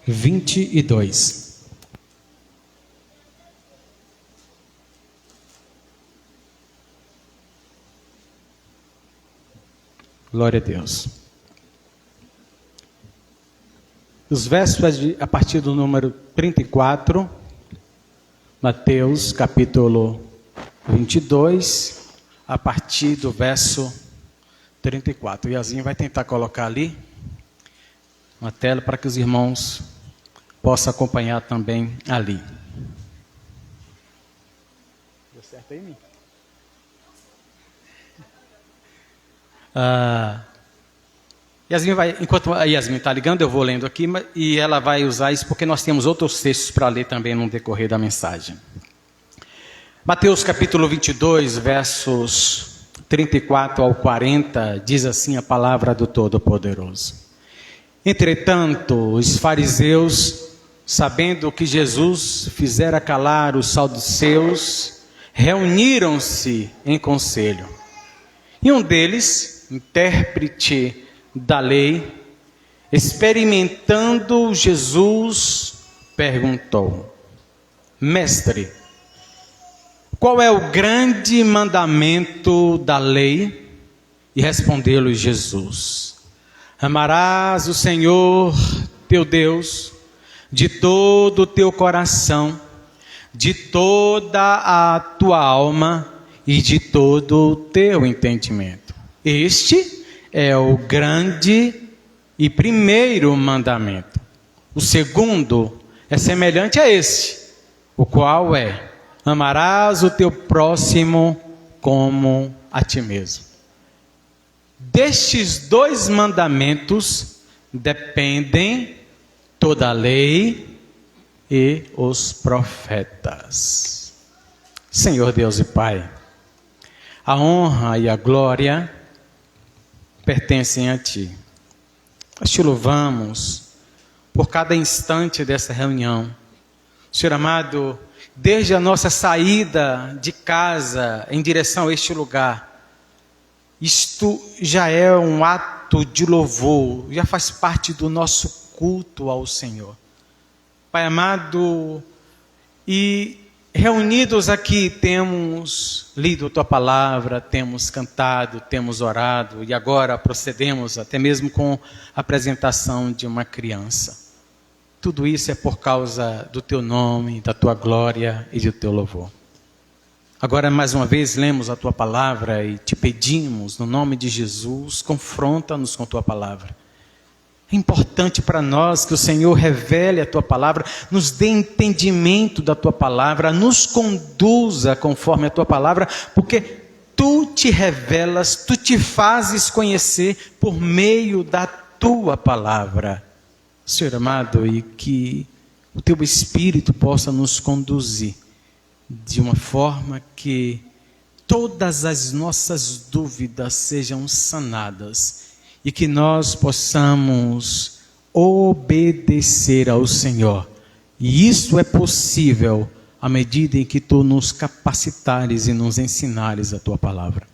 22. Glória a Deus. Os versos a partir do número 34, Mateus capítulo 22, a partir do verso 34. O Iazinho vai tentar colocar ali uma tela para que os irmãos possam acompanhar também ali. Deu certo aí, mim? Yasmin vai, enquanto a Yasmin está ligando, eu vou lendo aqui, e ela vai usar isso porque nós temos outros textos para ler também no decorrer da mensagem. Mateus capítulo 22, versos 34 ao 40, diz assim a palavra do Todo-Poderoso. Entretanto, os fariseus, sabendo que Jesus fizera calar os saduceus, reuniram-se em conselho. E um deles, intérprete da lei, experimentando Jesus, perguntou: Mestre, qual é o grande mandamento da lei? E respondeu-lhe Jesus: Amarás o Senhor teu Deus de todo o teu coração, de toda a tua alma e de todo o teu entendimento. Este é o grande e primeiro mandamento. O segundo é semelhante a este, o qual é: amarás o teu próximo como a ti mesmo. Destes dois mandamentos dependem toda a lei e os profetas. Senhor Deus e Pai, a honra e a glória pertencem a Ti. Nós Te louvamos por cada instante dessa reunião. Senhor amado, desde a nossa saída de casa em direção a este lugar, isto já é um ato de louvor, já faz parte do nosso culto ao Senhor. Pai amado, e reunidos aqui temos lido a Tua palavra, temos cantado, temos orado e agora procedemos até mesmo com a apresentação de uma criança. Tudo isso é por causa do Teu nome, da Tua glória e do Teu louvor. Agora mais uma vez lemos a Tua palavra e Te pedimos, no nome de Jesus, confronta-nos com a Tua palavra. É importante para nós que o Senhor revele a Tua palavra, nos dê entendimento da Tua palavra, nos conduza conforme a Tua palavra, porque Tu te revelas, Tu te fazes conhecer por meio da Tua palavra. Senhor amado, e que o Teu Espírito possa nos conduzir de uma forma que todas as nossas dúvidas sejam sanadas e que nós possamos obedecer ao Senhor. E isso é possível à medida em que Tu nos capacitares e nos ensinares a Tua palavra.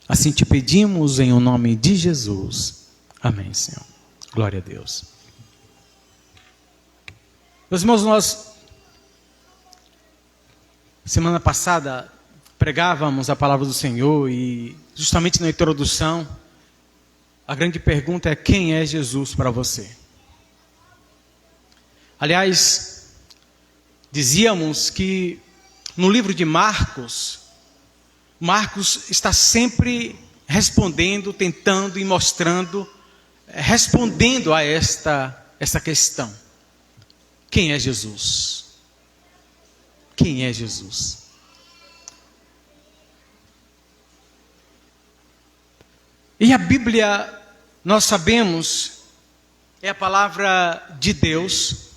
Assim te pedimos em o nome de Jesus. Amém, Senhor. Glória a Deus. Meus irmãos, nós, semana passada, pregávamos a palavra do Senhor e justamente na introdução, a grande pergunta é: quem é Jesus para você? Aliás, dizíamos que no livro de Marcos está sempre respondendo, tentando e mostrando, respondendo a esta questão. Quem é Jesus? Quem é Jesus? E a Bíblia, nós sabemos, é a palavra de Deus.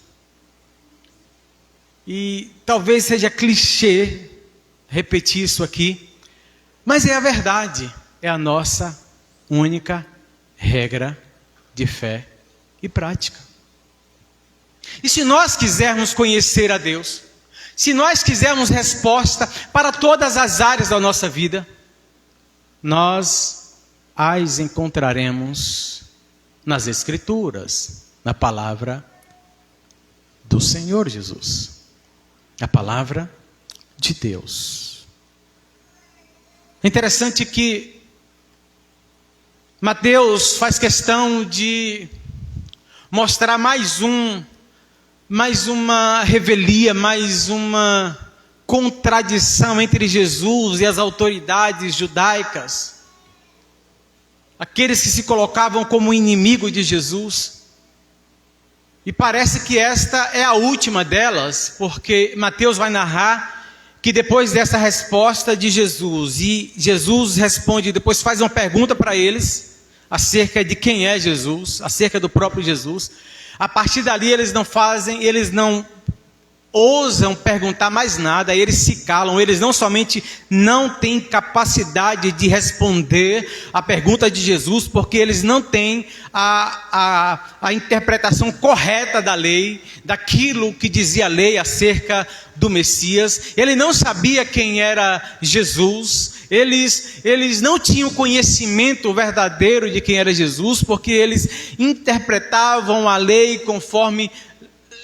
E talvez seja clichê repetir isso aqui, mas é a verdade, é a nossa única regra de fé e prática. E se nós quisermos conhecer a Deus, se nós quisermos resposta para todas as áreas da nossa vida, nós as encontraremos nas Escrituras, na palavra do Senhor Jesus. A palavra de Deus. É interessante que Mateus faz questão de mostrar mais uma revelia, mais uma contradição entre Jesus e as autoridades judaicas. Aqueles que se colocavam como inimigo de Jesus. E parece que esta é a última delas, porque Mateus vai narrar que depois dessa resposta de Jesus, e Jesus responde, depois faz uma pergunta para eles, acerca de quem é Jesus, acerca do próprio Jesus. A partir dali eles não ousam perguntar mais nada, eles se calam, eles não somente não têm capacidade de responder a pergunta de Jesus, porque eles não têm a interpretação correta da lei, daquilo que dizia a lei acerca do Messias. Ele não sabia quem era Jesus, eles não tinham conhecimento verdadeiro de quem era Jesus, porque eles interpretavam a lei conforme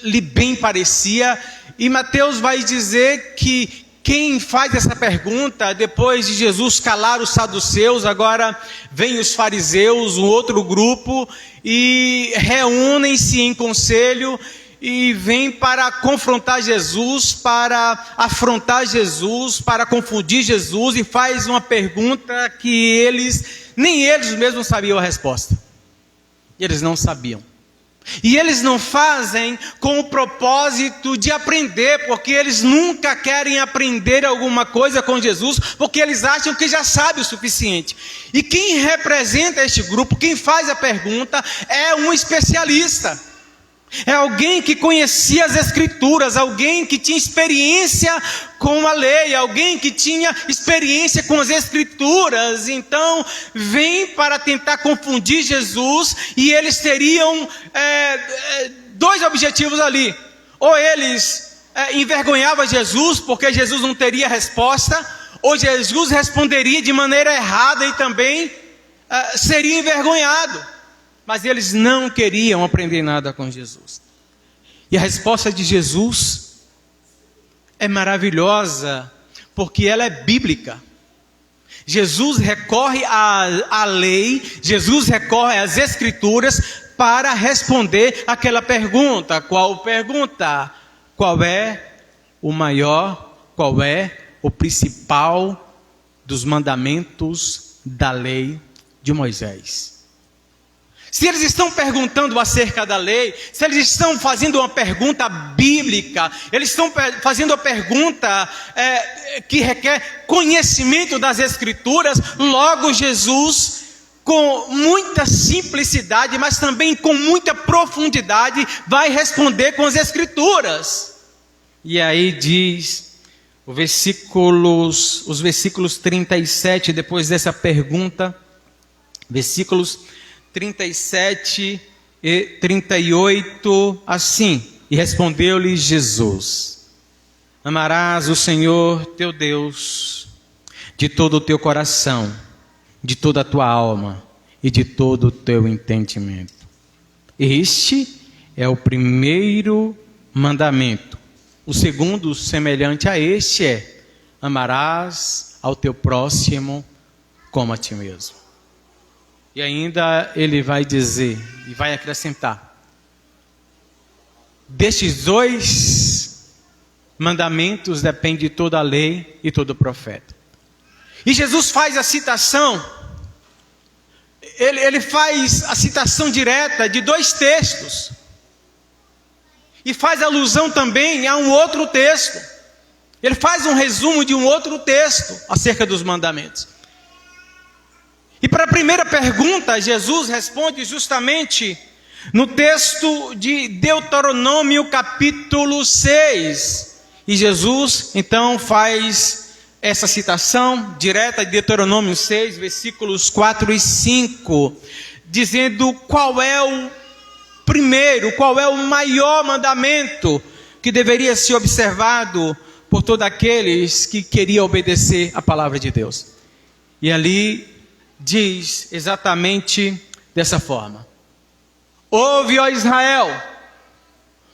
lhe bem parecia. E Mateus vai dizer que quem faz essa pergunta, depois de Jesus calar os saduceus, agora vem os fariseus, um outro grupo, e reúnem-se em conselho, e vêm para confrontar Jesus, para afrontar Jesus, para confundir Jesus, e faz uma pergunta que nem eles mesmos sabiam a resposta. Eles não sabiam. E eles não fazem com o propósito de aprender, porque eles nunca querem aprender alguma coisa com Jesus, porque eles acham que já sabe o suficiente. E quem representa este grupo, quem faz a pergunta, é um especialista. É alguém que conhecia as Escrituras, alguém que tinha experiência com a lei, alguém que tinha experiência com as Escrituras. Então, vem para tentar confundir Jesus, e eles teriam dois objetivos ali. Ou eles envergonhavam Jesus, porque Jesus não teria resposta, ou Jesus responderia de maneira errada e também seria envergonhado. Mas eles não queriam aprender nada com Jesus. E a resposta de Jesus é maravilhosa, porque ela é bíblica. Jesus recorre à lei, Jesus recorre às Escrituras para responder aquela pergunta. Qual pergunta? Qual é o maior, qual é o principal dos mandamentos da lei de Moisés? Se eles estão perguntando acerca da lei, se eles estão fazendo uma pergunta bíblica, eles estão fazendo uma pergunta que requer conhecimento das Escrituras, logo Jesus, com muita simplicidade, mas também com muita profundidade, vai responder com as Escrituras. E aí diz os versículos 37, depois dessa pergunta, versículos 37 e 38, assim: e respondeu-lhe Jesus: amarás o Senhor teu Deus de todo o teu coração, de toda a tua alma e de todo o teu entendimento. Este é o primeiro mandamento. O segundo, semelhante a este, é: amarás ao teu próximo como a ti mesmo. E ainda ele vai dizer, e vai acrescentar: destes dois mandamentos depende toda a lei e todo o profeta. E Jesus faz a citação, ele faz a citação direta de dois textos. E faz alusão também a um outro texto. Ele faz um resumo de um outro texto acerca dos mandamentos. E para a primeira pergunta, Jesus responde justamente no texto de Deuteronômio capítulo 6. E Jesus então faz essa citação direta de Deuteronômio 6, versículos 4 e 5, dizendo qual é o primeiro, qual é o maior mandamento que deveria ser observado por todos aqueles que queriam obedecer a palavra de Deus. E ali diz exatamente dessa forma: ouve, ó Israel,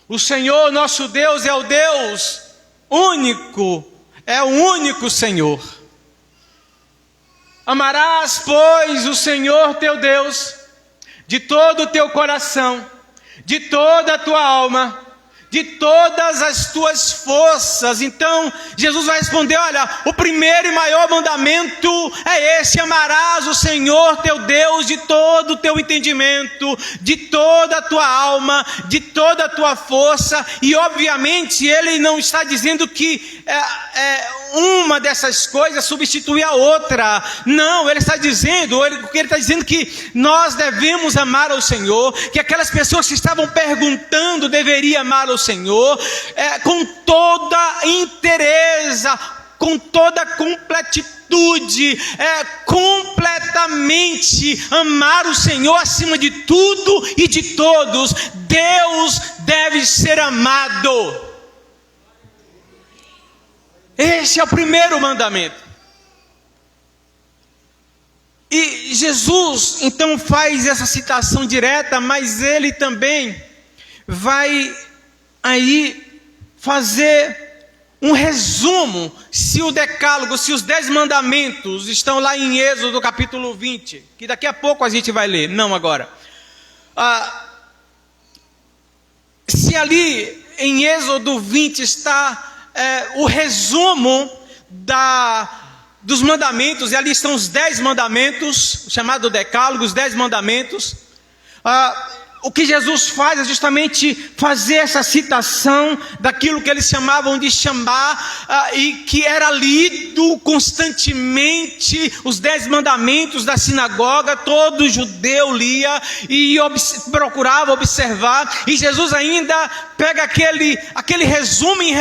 O Senhor nosso Deus é o Deus único, é o único Senhor. Amarás, pois, o Senhor teu Deus de todo o teu coração, de toda a tua alma, de todas as tuas forças. Então Jesus vai responder: olha, o primeiro e maior mandamento é esse: amarás o Senhor teu Deus de todo o teu entendimento, de toda a tua alma, de toda a tua força. E obviamente ele não está dizendo que uma dessas coisas substitui a outra. Não, ele está dizendo, ele está dizendo que nós devemos amar ao Senhor, que aquelas pessoas que estavam perguntando deveriam amar ao Senhor, com toda inteireza, com toda completitude, completamente amar o Senhor acima de tudo e de todos. Deus deve ser amado. Esse é o primeiro mandamento. E Jesus então faz essa citação direta, mas ele também vai aí fazer um resumo. Se o decálogo, se os 10 mandamentos estão lá em Êxodo capítulo 20, que daqui a pouco a gente vai ler, não agora. Se ali em Êxodo 20 está o resumo dos mandamentos, e ali estão os 10 mandamentos, chamado decálogo, os 10 mandamentos. O que Jesus faz é justamente fazer essa citação daquilo que eles chamavam de Shambá, e que era lido constantemente, os 10 mandamentos da sinagoga. Todo judeu lia e procurava observar, e Jesus ainda pega aquele resume,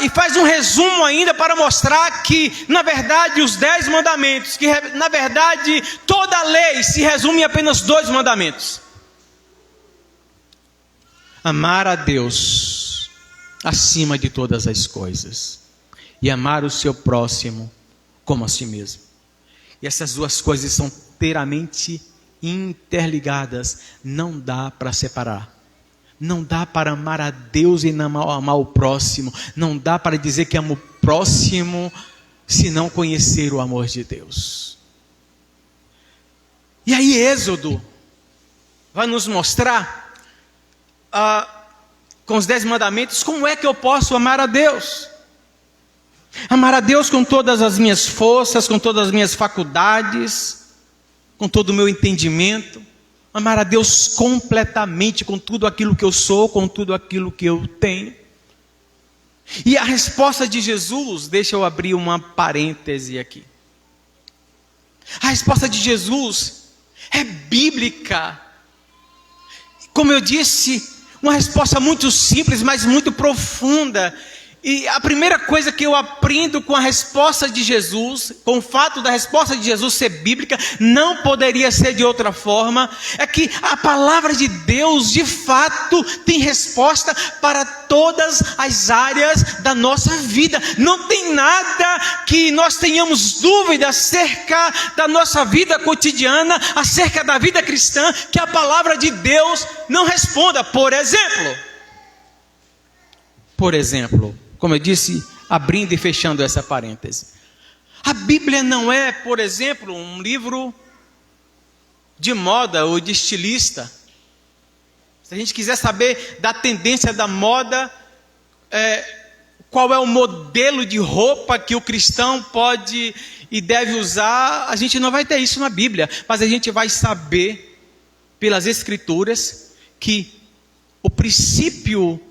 e faz um resumo ainda para mostrar que, na verdade, os 10 mandamentos, que na verdade toda a lei se resume em apenas 2 mandamentos: amar a Deus acima de todas as coisas e amar o seu próximo como a si mesmo. E essas duas coisas são inteiramente interligadas, não dá para separar. Não dá para amar a Deus e não amar o próximo. Não dá para dizer que amo o próximo se não conhecer o amor de Deus. E aí Êxodo vai nos mostrar, com os 10 mandamentos, como é que eu posso amar a Deus. Amar a Deus com todas as minhas forças, com todas as minhas faculdades, com todo o meu entendimento. Amar a Deus completamente, com tudo aquilo que eu sou, com tudo aquilo que eu tenho. E a resposta de Jesus, deixa eu abrir uma parêntese aqui. A resposta de Jesus é bíblica. Como eu disse, uma resposta muito simples, mas muito profunda. E a primeira coisa que eu aprendo com a resposta de Jesus, com o fato da resposta de Jesus ser bíblica, não poderia ser de outra forma, é que a palavra de Deus de fato tem resposta para todas as áreas da nossa vida. Não tem nada que nós tenhamos dúvida acerca da nossa vida cotidiana, acerca da vida cristã, que a palavra de Deus não responda. Por exemplo, como eu disse, abrindo e fechando essa parêntese, a Bíblia não é, por exemplo, um livro de moda ou de estilista. Se a gente quiser saber da tendência da moda, qual é o modelo de roupa que o cristão pode e deve usar, a gente não vai ter isso na Bíblia, mas a gente vai saber pelas Escrituras que o princípio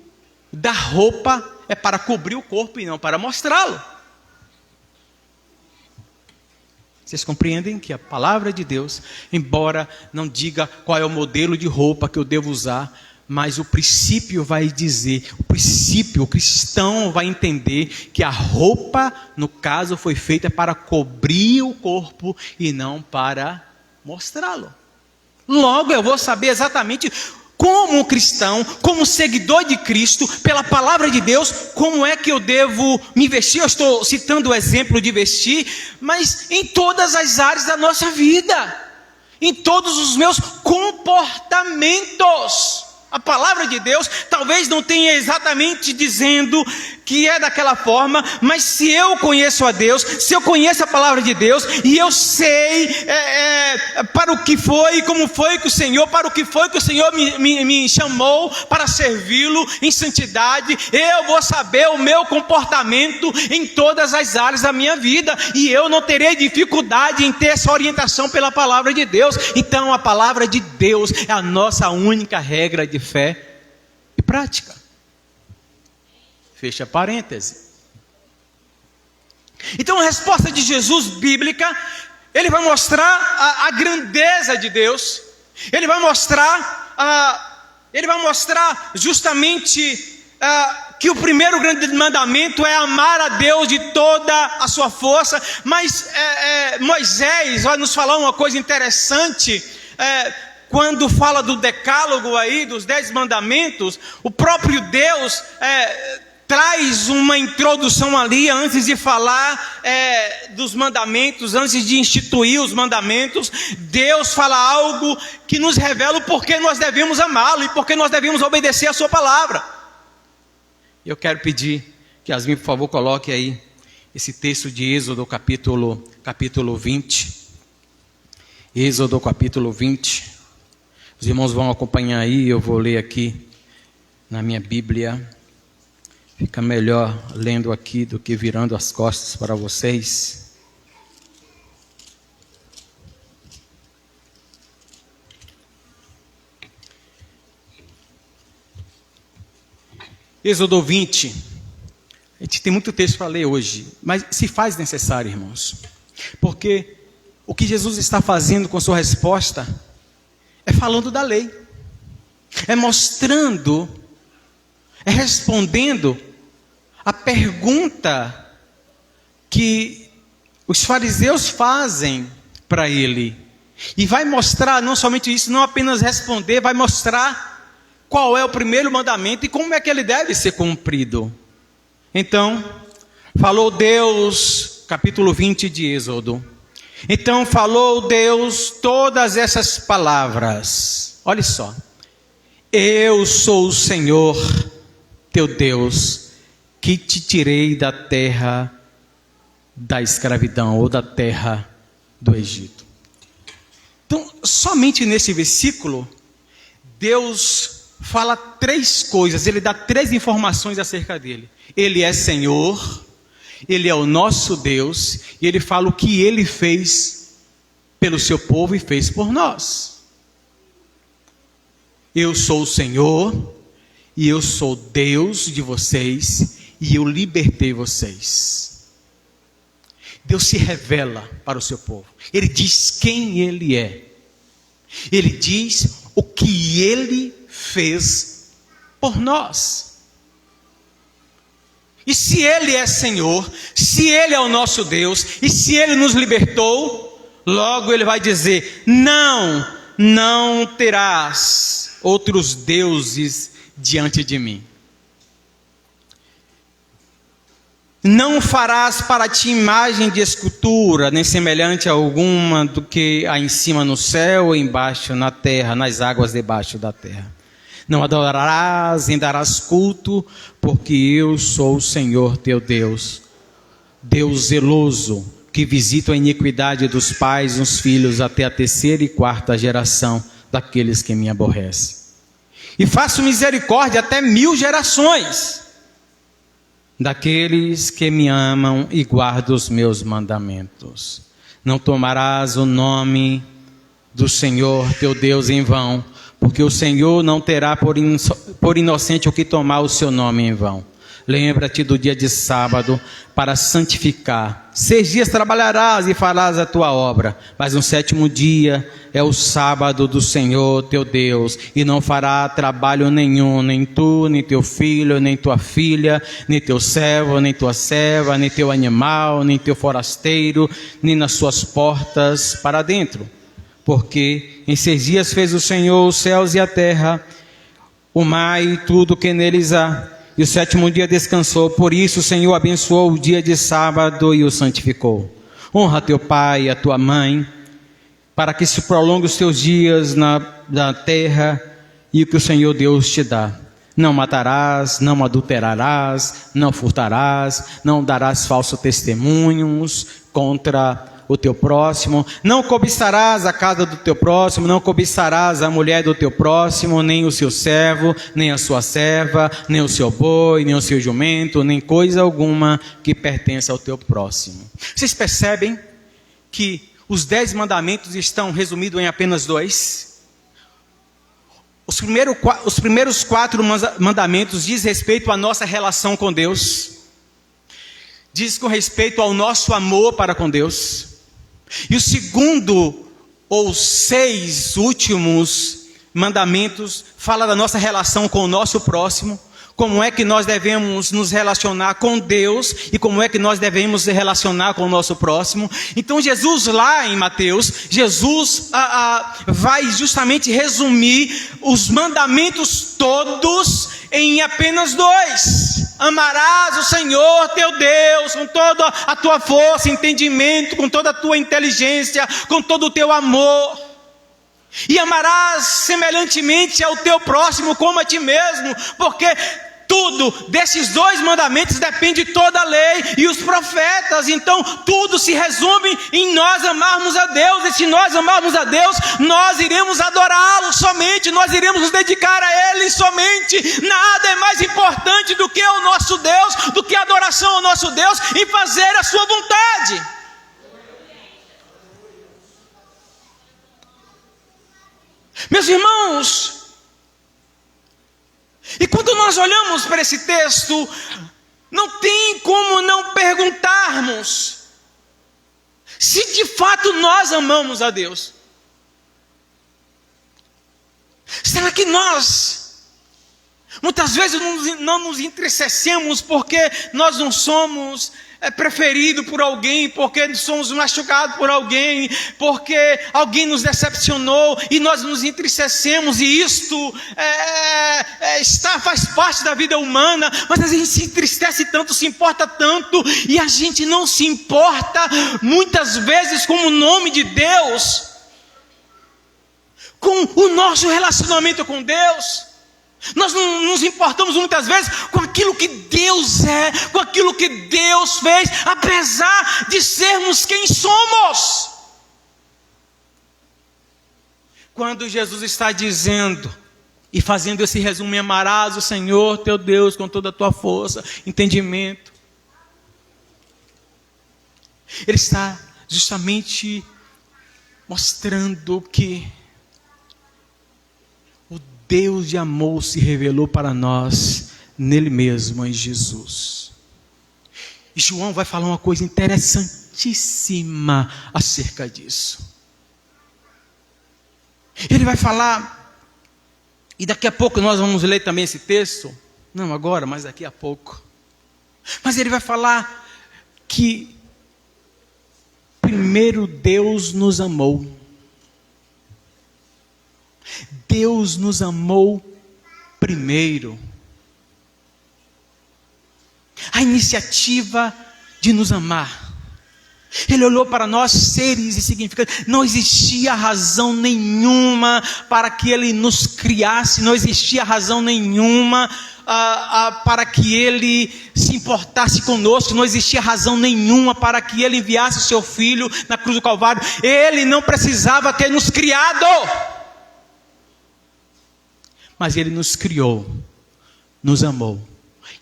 da roupa é para cobrir o corpo e não para mostrá-lo. Vocês compreendem que a palavra de Deus, embora não diga qual é o modelo de roupa que eu devo usar, mas o princípio vai dizer, o cristão vai entender que a roupa, no caso, foi feita para cobrir o corpo e não para mostrá-lo. Logo eu vou saber exatamente como cristão, como seguidor de Cristo, pela palavra de Deus, como é que eu devo me vestir. Eu estou citando o exemplo de vestir, mas em todas as áreas da nossa vida, em todos os meus comportamentos. A palavra de Deus talvez não tenha exatamente dizendo que é daquela forma, mas se eu conheço a Deus, se eu conheço a palavra de Deus, e eu sei para o que foi, como foi que o Senhor, para o que foi que o Senhor me chamou para servi-lo em santidade, eu vou saber o meu comportamento em todas as áreas da minha vida, e eu não terei dificuldade em ter essa orientação pela palavra de Deus. Então a palavra de Deus é a nossa única regra de fé e prática. Fecha parêntese. Então a resposta de Jesus bíblica, ele vai mostrar a grandeza de Deus, ele vai mostrar justamente que o primeiro grande mandamento é amar a Deus de toda a sua força. Mas Moisés vai nos falar uma coisa interessante, quando fala do decálogo aí, dos 10 mandamentos, o próprio Deus traz uma introdução ali, antes de falar dos mandamentos, antes de instituir os mandamentos. Deus fala algo que nos revela o porquê nós devemos amá-lo, e porquê nós devemos obedecer a sua palavra. Eu quero pedir que Yasmin, por favor, coloque aí esse texto de Êxodo capítulo 20. Êxodo capítulo 20. Os irmãos vão acompanhar aí, eu vou ler aqui na minha Bíblia. Fica melhor lendo aqui do que virando as costas para vocês. Êxodo 20. A gente tem muito texto para ler hoje, mas se faz necessário, irmãos. Porque o que Jesus está fazendo com sua resposta é falando da lei. É mostrando, é respondendo a pergunta que os fariseus fazem para ele. E vai mostrar, não somente isso, não apenas responder, vai mostrar qual é o primeiro mandamento e como é que ele deve ser cumprido. Então, falou Deus, capítulo 20 de Êxodo. Então falou Deus todas essas palavras. Olha só. Eu sou o Senhor, teu Deus, que te tirei da terra da escravidão, ou da terra do Egito. Então, somente nesse versículo, Deus fala 3 coisas, ele dá 3 informações acerca dele. Ele é Senhor, ele é o nosso Deus, e ele fala o que ele fez pelo seu povo e fez por nós. Eu sou o Senhor, e eu sou Deus de vocês, e eu libertei vocês. Deus se revela para o seu povo. Ele diz quem ele é. Ele diz o que ele fez por nós. E se ele é Senhor, se ele é o nosso Deus, e se ele nos libertou, logo ele vai dizer: não terás outros deuses diante de mim. Não farás para ti imagem de escultura, nem semelhante a alguma do que há em cima no céu ou embaixo na terra, nas águas debaixo da terra. Não adorarás, nem darás culto, porque eu sou o Senhor teu Deus, Deus zeloso, que visita a iniquidade dos pais nos filhos até a 3ª e 4ª geração daqueles que me aborrecem. E faço misericórdia até 1000 gerações daqueles que me amam e guardam os meus mandamentos. Não tomarás o nome do Senhor teu Deus em vão, porque o Senhor não terá por inocente o que tomar o seu nome em vão. Lembra-te do dia de sábado para santificar. 6 dias trabalharás e farás a tua obra, mas no 7º dia é o sábado do Senhor teu Deus, e não fará trabalho nenhum, nem tu, nem teu filho, nem tua filha, nem teu servo, nem tua serva, nem teu animal, nem teu forasteiro, nem nas suas portas para dentro. Porque em 6 dias fez o Senhor os céus e a terra, o mar e tudo que neles há, e o 7º dia descansou. Por isso o Senhor abençoou o dia de sábado e o santificou. Honra teu pai e a tua mãe, para que se prolongue os teus dias na terra e o que o Senhor Deus te dá. Não matarás, não adulterarás, não furtarás, não darás falsos testemunhos contra o teu próximo, não cobiçarás a casa do teu próximo, não cobiçarás a mulher do teu próximo, nem o seu servo, nem a sua serva, nem o seu boi, nem o seu jumento, nem coisa alguma que pertença ao teu próximo. Vocês percebem que os 10 mandamentos estão resumidos em apenas 2? Os primeiros 4 mandamentos diz respeito à nossa relação com Deus, diz com respeito ao nosso amor para com Deus. E o segundo, ou 6 últimos mandamentos, fala da nossa relação com o nosso próximo, como é que nós devemos nos relacionar com Deus e como é que nós devemos se relacionar com o nosso próximo. Então Jesus lá em Mateus, Jesus vai justamente resumir os mandamentos todos em apenas 2. Amarás o Senhor teu Deus com toda a tua força, entendimento, com toda a tua inteligência, com todo o teu amor. E amarás semelhantemente ao teu próximo como a ti mesmo, porque tudo desses 2 mandamentos depende de toda a lei e os profetas. Então tudo se resume em nós amarmos a Deus. E se nós amarmos a Deus, nós iremos adorá-lo somente, nós iremos nos dedicar a Ele somente. Nada é mais importante do que o nosso Deus, do que a adoração ao nosso Deus e fazer a sua vontade. Meus irmãos, e quando nós olhamos para esse texto, não tem como não perguntarmos se de fato nós amamos a Deus. Será que nós, muitas vezes não nos entristecemos porque nós não somos preferido por alguém, porque somos machucados por alguém, porque alguém nos decepcionou e nós nos entristecemos, e isto faz parte da vida humana, mas a gente se entristece tanto, se importa tanto, e a gente não se importa muitas vezes com o nome de Deus, com o nosso relacionamento com Deus. Nós não nos importamos muitas vezes com aquilo que Deus é, com aquilo que Deus fez, apesar de sermos quem somos. Quando Jesus está dizendo e fazendo esse resumo: amarás o Senhor teu Deus com toda a tua força, entendimento, Ele está justamente mostrando que Deus de amor se revelou para nós nele mesmo, em Jesus. E João vai falar uma coisa interessantíssima acerca disso. Ele vai falar, e daqui a pouco nós vamos ler também esse texto, não agora, mas daqui a pouco. Mas ele vai falar que primeiro Deus nos amou. Deus nos amou primeiro. A iniciativa de nos amar. Ele olhou para nós, seres insignificantes. Não existia razão nenhuma para que Ele nos criasse. Não existia razão nenhuma para que Ele se importasse conosco. Não existia razão nenhuma para que Ele enviasse o Seu Filho na cruz do Calvário. Ele não precisava ter nos criado. Mas Ele nos criou, nos amou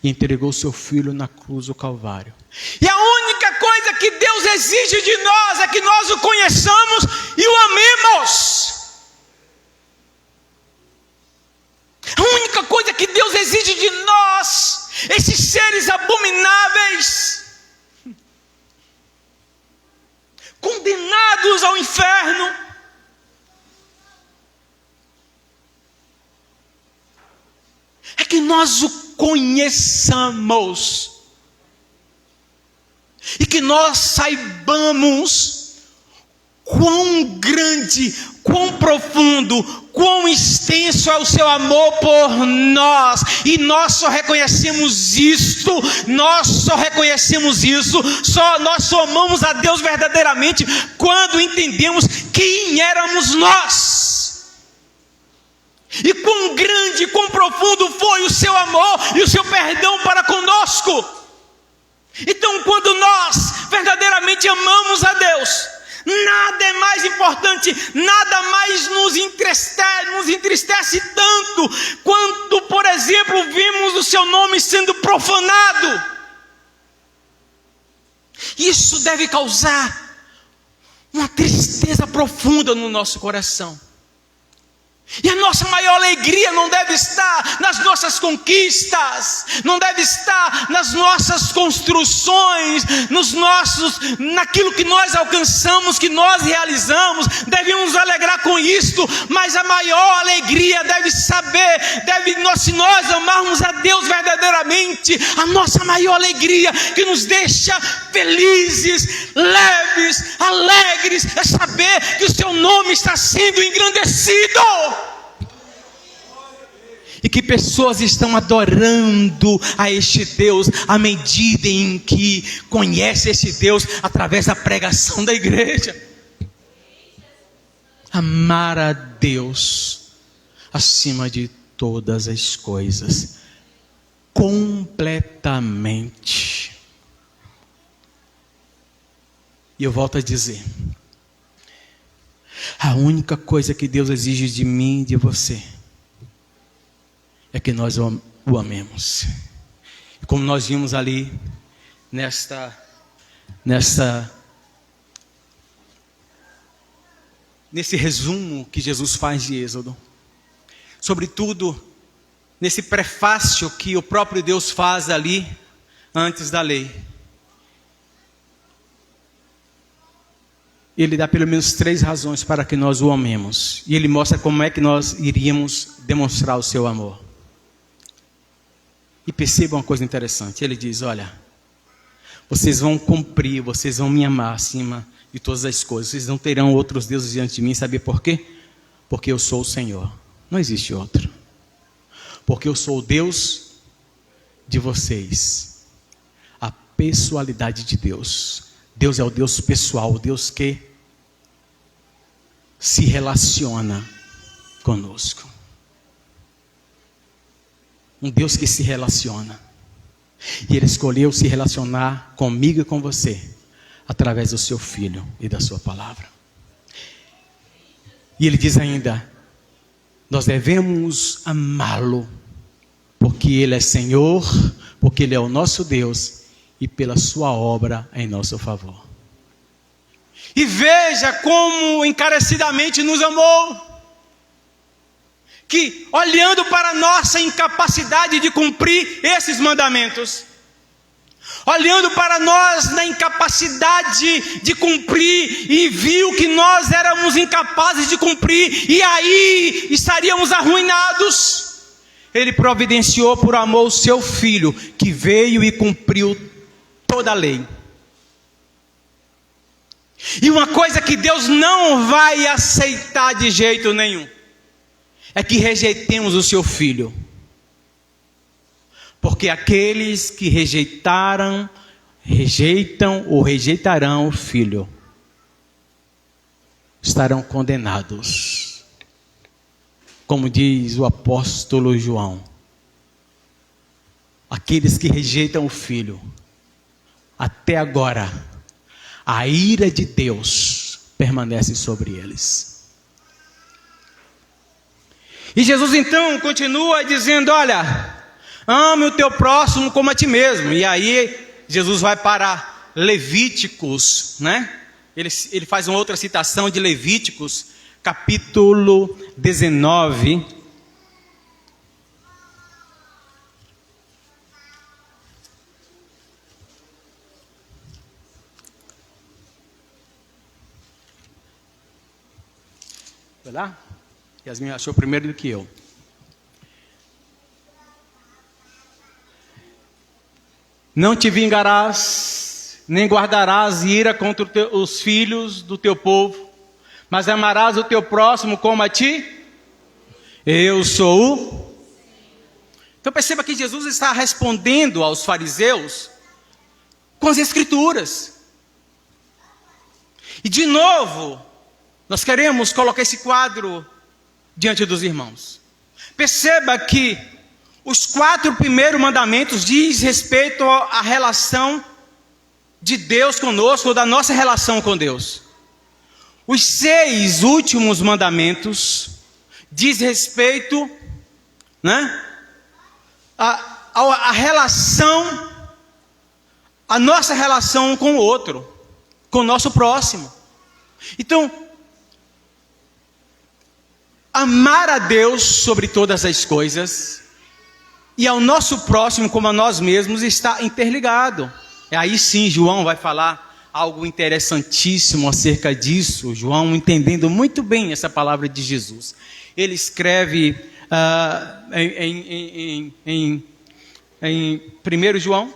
e entregou o Seu Filho na cruz do Calvário. E a única coisa que Deus exige de nós é que nós o conheçamos e o amemos. A única coisa que Deus exige de nós, esses seres abomináveis, condenados ao inferno, é que nós o conheçamos e que nós saibamos quão grande, quão profundo, quão extenso é o seu amor por nós. E nós só reconhecemos isto, nós só amamos a Deus verdadeiramente quando entendemos quem éramos nós. E quão grande, quão profundo foi o seu amor e o seu perdão para conosco. Então, quando nós verdadeiramente amamos a Deus, nada é mais importante, nada mais nos entristece tanto, quanto, por exemplo, vimos o seu nome sendo profanado. Isso deve causar uma tristeza profunda no nosso coração. E a nossa maior alegria não deve estar nas nossas conquistas, não deve estar nas nossas construções, naquilo que nós alcançamos, que nós realizamos. Devemos nos alegrar com isto, mas a maior alegria se nós amarmos a Deus verdadeiramente, a nossa maior alegria que nos deixa felizes, leves, alegres, é saber que o seu nome está sendo engrandecido. E que pessoas estão adorando a este Deus à medida em que conhecem esse Deus através da pregação da igreja. Amar a Deus acima de todas as coisas, completamente. E eu volto a dizer, a única coisa que Deus exige de mim e de você é que nós o amemos. E como nós vimos ali nesse resumo que Jesus faz de Êxodo, sobretudo nesse prefácio que o próprio Deus faz ali antes da lei, ele dá pelo menos 3 razões para que nós o amemos, e ele mostra como é que nós iríamos demonstrar o seu amor. E percebam uma coisa interessante, ele diz, olha, vocês vão cumprir, vocês vão me amar acima de todas as coisas, vocês não terão outros deuses diante de mim, sabe por quê? Porque eu sou o Senhor, não existe outro, porque eu sou o Deus de vocês, a pessoalidade de Deus. Deus é o Deus pessoal, o Deus que se relaciona conosco. Um Deus que se relaciona. E Ele escolheu se relacionar comigo e com você, através do seu Filho e da sua palavra. E Ele diz ainda, nós devemos amá-lo, porque Ele é Senhor, porque Ele é o nosso Deus, e pela sua obra em nosso favor. E veja como encarecidamente nos amou, que olhando para a nossa incapacidade de cumprir esses mandamentos, olhando para nós na incapacidade de cumprir, e viu que nós éramos incapazes de cumprir, e aí estaríamos arruinados, Ele providenciou por amor o seu Filho, que veio e cumpriu toda a lei. E uma coisa que Deus não vai aceitar de jeito nenhum, é que rejeitemos o seu Filho. Porque aqueles que rejeitam ou rejeitarão o Filho, estarão condenados. Como diz o apóstolo João, aqueles que rejeitam o Filho, até agora, a ira de Deus permanece sobre eles. E Jesus então continua dizendo, olha, ame o teu próximo como a ti mesmo. E aí Jesus vai para Levíticos, né? Ele faz uma outra citação de Levíticos, capítulo 19. Vai lá? Yasmin achou primeiro do que eu. Não te vingarás, nem guardarás ira contra os filhos do teu povo, mas amarás o teu próximo como a ti. Eu sou o... Então perceba que Jesus está respondendo aos fariseus com as escrituras. E de novo, nós queremos colocar esse quadro diante dos irmãos. Perceba que os 4 primeiros mandamentos diz respeito à relação de Deus conosco, ou da nossa relação com Deus. Os 6 últimos mandamentos diz respeito, né, a relação, a nossa relação com o outro, com o nosso próximo. Então, amar a Deus sobre todas as coisas e ao nosso próximo como a nós mesmos está interligado. Aí sim, João vai falar algo interessantíssimo acerca disso. João, entendendo muito bem essa palavra de Jesus, ele escreve em 1 João,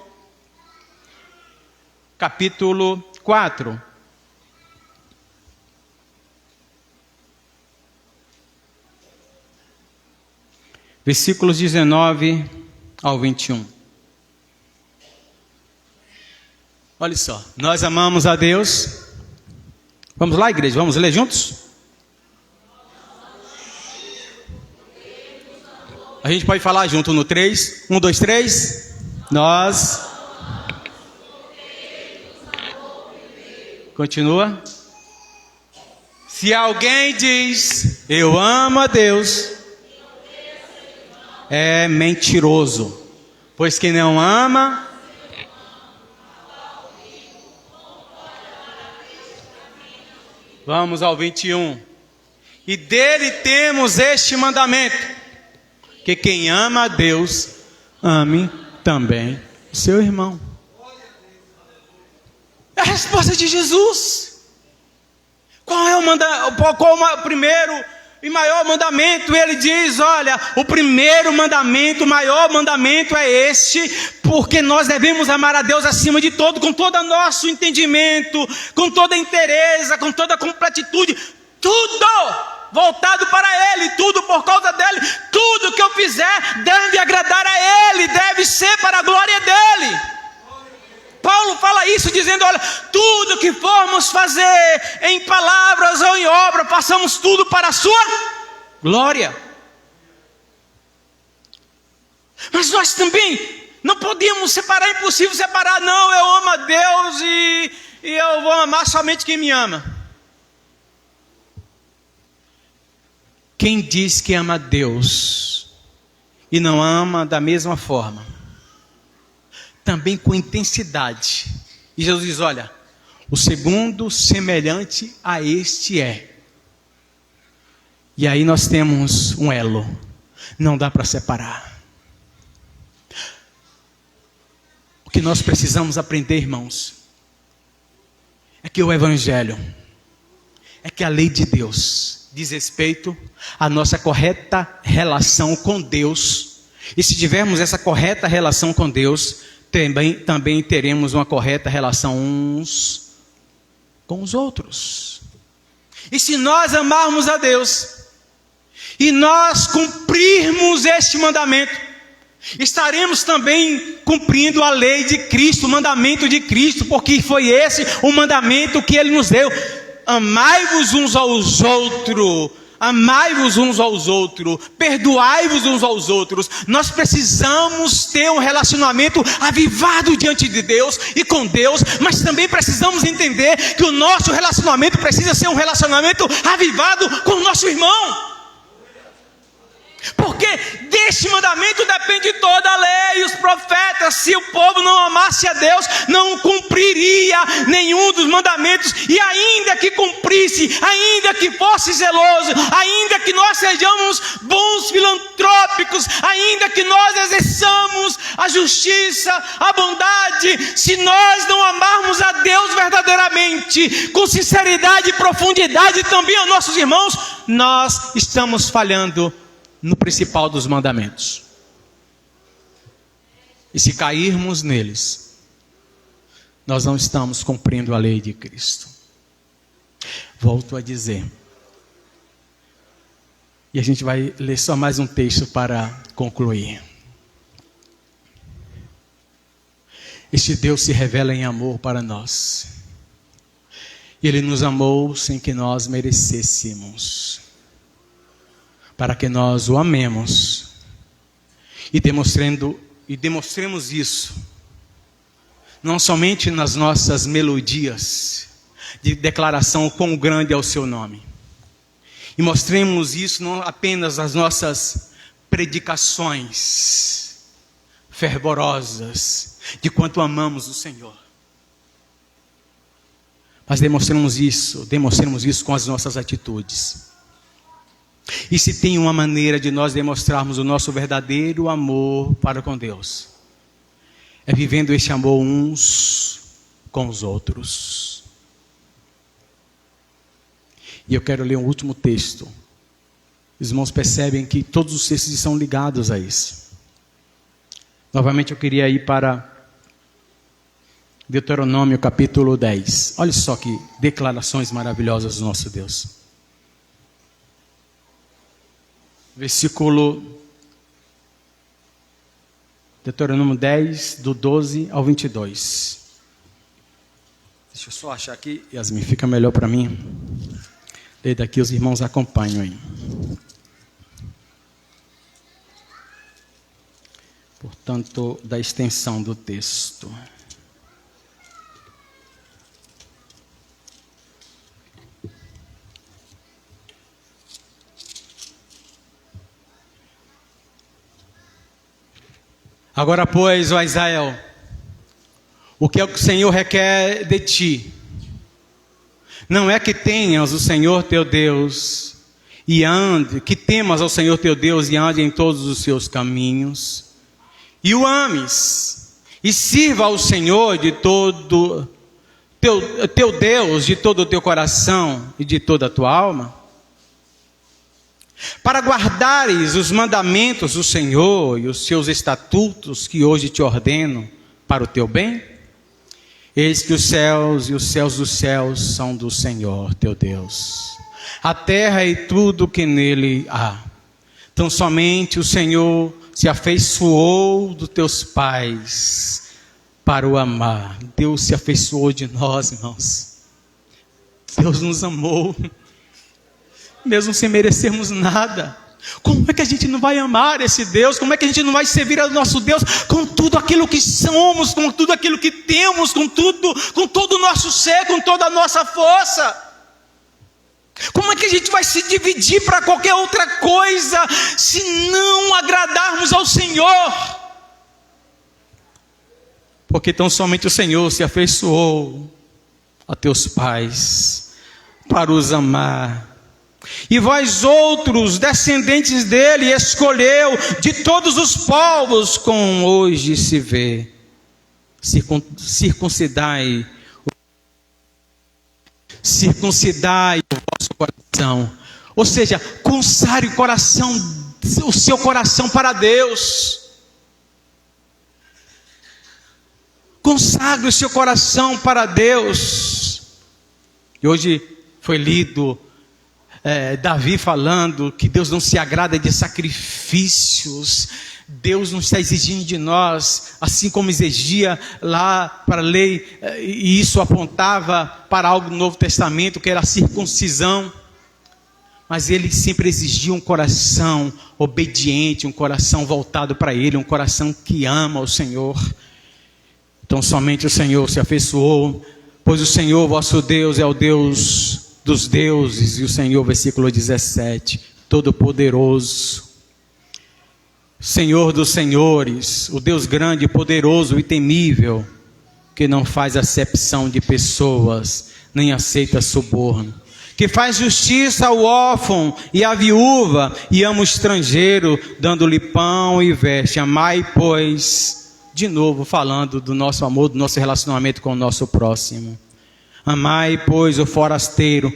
capítulo 4. Versículos 19 ao 21. Olha só, nós amamos a Deus. Vamos lá, igreja, vamos ler juntos? A gente pode falar junto no 3. 1, 2, 3. Nós. Continua. Se alguém diz, eu amo a Deus, é mentiroso, pois quem não ama, vamos ao 21, e dele temos este mandamento, que quem ama a Deus, ame também o seu irmão. É a resposta de Jesus. Qual é o primeiro e maior mandamento? Ele diz, olha, o primeiro mandamento, o maior mandamento é este, porque nós devemos amar a Deus acima de todo, com todo o nosso entendimento, com toda a inteireza, com toda a completitude, tudo voltado para Ele, tudo por causa dEle, tudo que eu fizer deve agradar a Ele, deve ser para a glória dEle. Paulo fala isso dizendo, olha, tudo que formos fazer em palavras ou em obra, façamos tudo para a sua glória. Mas nós também não podemos separar, é impossível separar, não, eu amo a Deus e eu vou amar somente quem me ama. Quem diz que ama a Deus e não ama da mesma forma, também com intensidade. E Jesus diz, olha, o segundo semelhante a este é. E aí nós temos um elo. Não dá para separar. O que nós precisamos aprender, irmãos, é que o Evangelho, é que a lei de Deus diz respeito à nossa correta relação com Deus. E se tivermos essa correta relação com Deus, também teremos uma correta relação uns com os outros. E se nós amarmos a Deus, e nós cumprirmos este mandamento, estaremos também cumprindo a lei de Cristo, o mandamento de Cristo, porque foi esse o mandamento que Ele nos deu. Amai-vos uns aos outros, amai-vos uns aos outros, perdoai-vos uns aos outros. Nós precisamos ter um relacionamento avivado diante de Deus e com Deus, mas também precisamos entender que o nosso relacionamento precisa ser um relacionamento avivado com o nosso irmão. Porque deste mandamento depende toda a lei e os profetas. Se o povo não amasse a Deus, não cumpriria nenhum dos mandamentos. E ainda que cumprisse, ainda que fosse zeloso, ainda que nós sejamos bons filantrópicos, ainda que nós exerçamos a justiça, a bondade, se nós não amarmos a Deus verdadeiramente, com sinceridade e profundidade também aos nossos irmãos, nós estamos falhando no principal dos mandamentos. E se cairmos neles, nós não estamos cumprindo a lei de Cristo. Volto a dizer. E a gente vai ler só mais um texto para concluir. Este Deus se revela em amor para nós. Ele nos amou sem que nós merecêssemos. para que nós o amemos e demonstremos isso, não somente nas nossas melodias de declaração quão grande é o seu nome, e mostremos isso não apenas nas nossas predicações fervorosas de quanto amamos o Senhor, mas demonstremos isso com as nossas atitudes. E se tem uma maneira de nós demonstrarmos o nosso verdadeiro amor para com Deus, é vivendo esse amor uns com os outros. E eu quero ler um último texto. Os irmãos percebem que todos os textos são ligados a isso. Novamente eu queria ir para Deuteronômio capítulo 10. Olha só que declarações maravilhosas do nosso Deus. Deuteronômio 10, do 12 ao 22. Deixa eu só achar aqui, Yasmin, fica melhor para mim. Desde aqui os irmãos acompanham aí. Portanto, da extensão do texto. Agora, pois, ó Israel, o que é o Senhor requer de ti? Não é que tenhas o Senhor teu Deus que temas ao Senhor teu Deus e ande em todos os seus caminhos, e o ames, e sirva ao Senhor de todo teu Deus, de todo o teu coração e de toda a tua alma, para guardares os mandamentos do Senhor e os seus estatutos que hoje te ordeno para o teu bem. Eis que os céus e os céus dos céus são do Senhor teu Deus, a terra e tudo que nele há. Então somente o Senhor se afeiçoou dos teus pais para o amar. Deus se afeiçoou de nós, irmãos. Deus nos amou, mesmo sem merecermos nada. Como é que a gente não vai amar esse Deus? Como é que a gente não vai servir ao nosso Deus com tudo aquilo que somos, com tudo aquilo que temos, com todo o nosso ser, com toda a nossa força? Como é que a gente vai se dividir para qualquer outra coisa, se não agradarmos ao Senhor? Porque tão somente o Senhor se afeiçoou a teus pais para os amar. E vós outros, descendentes dele, escolheu de todos os povos, como hoje se vê. Circuncidai o vosso coração. Ou seja, consagre o seu coração para Deus. Consagre o seu coração para Deus. E hoje foi lido Davi falando que Deus não se agrada de sacrifícios. Deus não está exigindo de nós, assim como exigia lá para a lei, e isso apontava para algo no Novo Testamento, que era a circuncisão. Mas ele sempre exigia um coração obediente, um coração voltado para ele, um coração que ama o Senhor. Então somente o Senhor se afeiçoou, pois o Senhor vosso Deus é o Deus dos deuses, e o Senhor, versículo 17, todo-poderoso, Senhor dos senhores, o Deus grande, poderoso e temível, que não faz acepção de pessoas, nem aceita suborno, que faz justiça ao órfão e à viúva, e ama o estrangeiro, dando-lhe pão e veste. Amai, pois, de novo falando do nosso amor, do nosso relacionamento com o nosso próximo. Amai, pois, o forasteiro,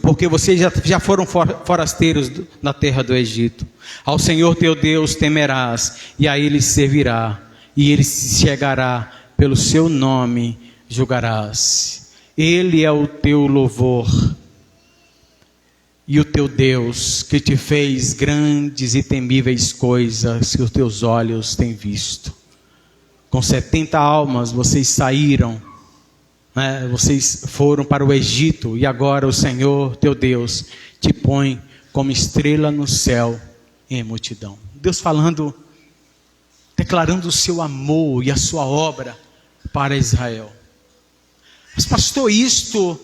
porque vocês já foram forasteiros na terra do Egito. Ao Senhor teu Deus temerás, e a Ele servirá, e Ele se chegará, pelo seu nome julgarás. Ele é o teu louvor, e o teu Deus, que te fez grandes e temíveis coisas que os teus olhos têm visto. Com 70 almas vocês saíram, vocês foram para o Egito, e agora o Senhor teu Deus te põe como estrela no céu em multidão. Deus falando, declarando o seu amor e a sua obra para Israel. Mas pastor, isto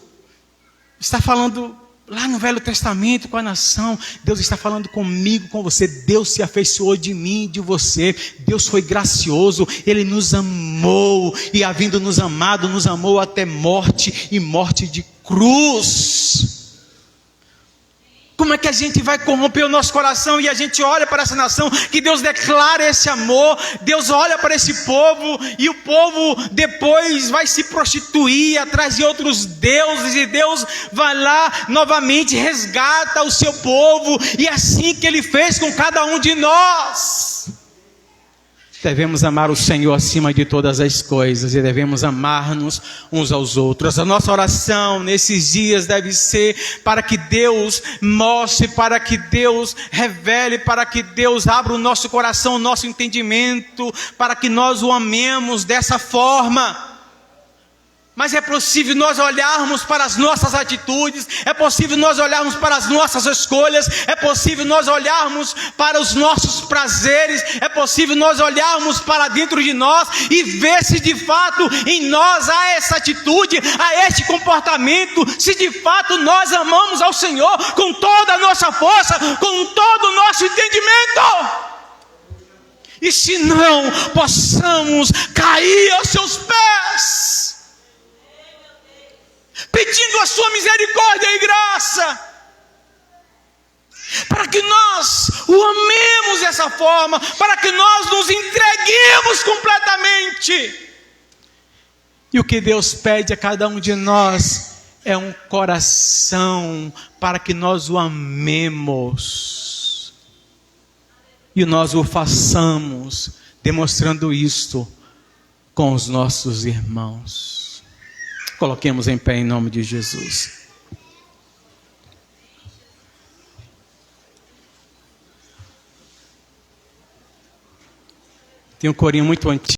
está falando lá no Velho Testamento com a nação. Deus está falando comigo, com você. Deus se afeiçoou de mim e de você. Deus foi gracioso, Ele nos amou, e havendo nos amado, nos amou até morte, e morte de cruz. Como é que a gente vai corromper o nosso coração e a gente olha para essa nação, que Deus declara esse amor, Deus olha para esse povo, e o povo depois vai se prostituir atrás de outros deuses, e Deus vai lá novamente, resgata o seu povo, e é assim que Ele fez com cada um de nós. Devemos amar o Senhor acima de todas as coisas, e devemos amar-nos uns aos outros. A nossa oração nesses dias deve ser para que Deus mostre, para que Deus revele, para que Deus abra o nosso coração, o nosso entendimento, para que nós o amemos dessa forma. Mas é possível nós olharmos para as nossas atitudes, é possível nós olharmos para as nossas escolhas, é possível nós olharmos para os nossos prazeres, é possível nós olharmos para dentro de nós e ver se de fato em nós há essa atitude, há este comportamento, se de fato nós amamos ao Senhor com toda a nossa força, com todo o nosso entendimento. E se não, possamos cair aos seus pés, pedindo a sua misericórdia e graça, para que nós o amemos dessa forma, para que nós nos entreguemos completamente. E o que Deus pede a cada um de nós é um coração para que nós o amemos, e nós o façamos demonstrando isto com os nossos irmãos. Coloquemos em pé em nome de Jesus. Tem um corinho muito antigo.